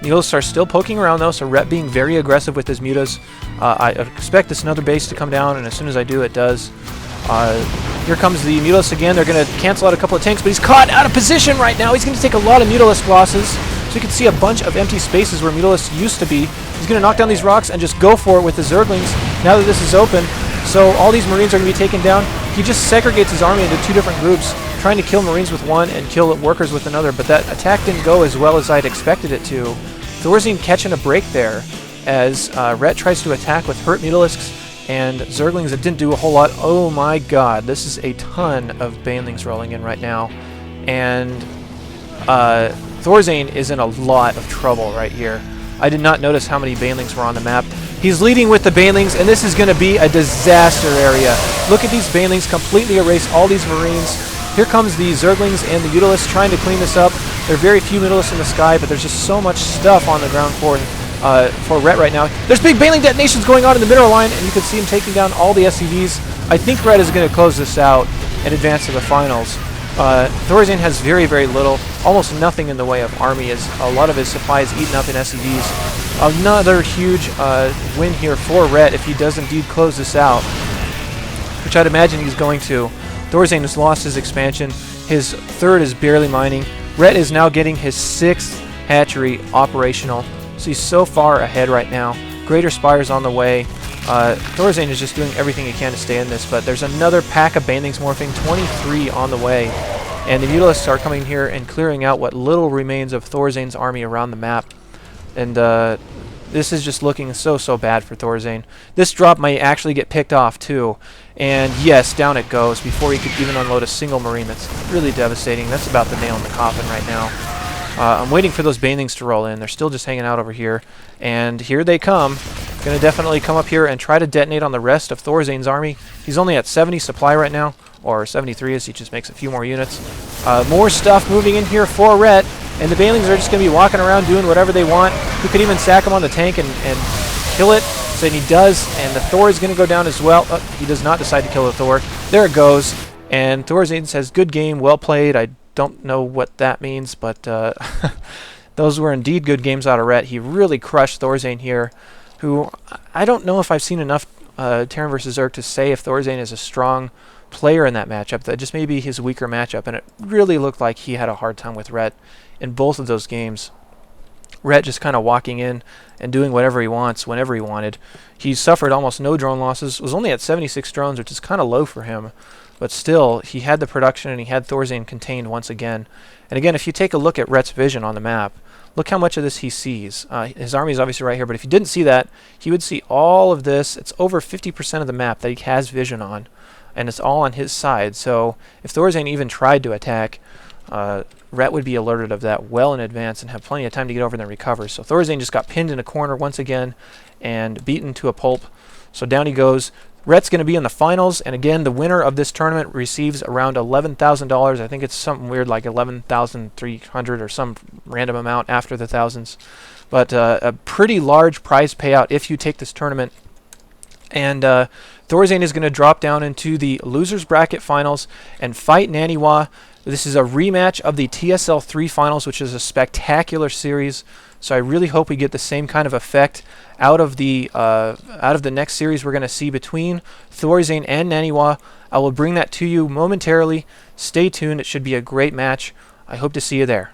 Mutas are still poking around though, so Rhett being very aggressive with his mutas. I expect this another base to come down, and as soon as I do, it does. Here comes the Mutalisk again. They're going to cancel out a couple of tanks, but he's caught out of position right now. He's going to take a lot of Mutalisk losses. So you can see a bunch of empty spaces where Mutalisk used to be. He's going to knock down these rocks and just go for it with the Zerglings now that this is open. So all these Marines are going to be taken down. He just segregates his army into two different groups, trying to kill Marines with one and kill workers with another, but that attack didn't go as well as I'd expected it to. ThorZain catching a break there as Rhett tries to attack with hurt Mutalisks and Zerglings that didn't do a whole lot. Oh my god, this is a ton of Banelings rolling in right now. And ThorZain is in a lot of trouble right here. I did not notice how many Banelings were on the map. He's leading with the Banelings, and this is going to be a disaster area. Look at these Banelings completely erase all these Marines. Here comes the Zerglings and the Mutalisks trying to clean this up. There are very few Mutalisks in the sky, but there's just so much stuff on the ground for Rhett right now. There's big Baneling detonations going on in the middle line, and you can see him taking down all the SCVs. I think Rhett is going to close this out and advance to the finals. ThorZain has very, very little, almost nothing in the way of army, as a lot of his supply is eaten up in SCVs. Another huge win here for Rhett if he does indeed close this out, which I'd imagine he's going to. ThorZain has lost his expansion. His third is barely mining. Rhett is now getting his 6th hatchery operational. So he's so far ahead right now. Greater Spire's on the way. ThorZain is just doing everything he can to stay in this, but there's another pack of Banelings morphing, 23 on the way. And the Mutalisks are coming here and clearing out what little remains of ThorZain's army around the map. And this is just looking so bad for ThorZain. This drop might actually get picked off too. And yes, down it goes before he could even unload a single Marine. That's really devastating. That's about the nail in the coffin right now. I'm waiting for those Banelings to roll in. They're still just hanging out over here. And here they come. Going to definitely come up here and try to detonate on the rest of ThorZain's army. He's only at 70 supply right now, or 73 as he just makes a few more units. More stuff moving in here for Rhett, and the Banelings are just going to be walking around doing whatever they want. You could even sack him on the tank and kill it. So he does, and the Thor is going to go down as well. He does not decide to kill the Thor. There it goes. And ThorZain says, good game, well played. I don't know what that means, but those were indeed good games out of Rhett. He really crushed ThorZain here, who I don't know if I've seen enough Terran vs. Zerg to say if ThorZain is a strong player in that matchup. That just may be his weaker matchup, and it really looked like he had a hard time with Rhett in both of those games. Rhett just kind of walking in and doing whatever he wants whenever he wanted. He suffered almost no drone losses, was only at 76 drones, which is kind of low for him. But still, he had the production and he had ThorZain contained once again. And again, if you take a look at Rhett's vision on the map, look how much of this he sees. His army is obviously right here, but if you didn't see that, he would see all of this. It's over 50% of the map that he has vision on, and it's all on his side. So if ThorZain even tried to attack, Rhett would be alerted of that well in advance and have plenty of time to get over and then recover. So ThorZain just got pinned in a corner once again and beaten to a pulp. So down he goes. Rhett's going to be in the finals, and again, the winner of this tournament receives around $11,000. I think it's something weird like 11,300 or some random amount after the thousands. But a pretty large prize payout if you take this tournament. And ThorZain is going to drop down into the losers bracket finals and fight Naniwa. This is a rematch of the TSL 3 finals, which is a spectacular series. So I really hope we get the same kind of effect out of the next series we're going to see between ThorZain and Naniwa. I will bring that to you momentarily. Stay tuned. It should be a great match. I hope to see you there.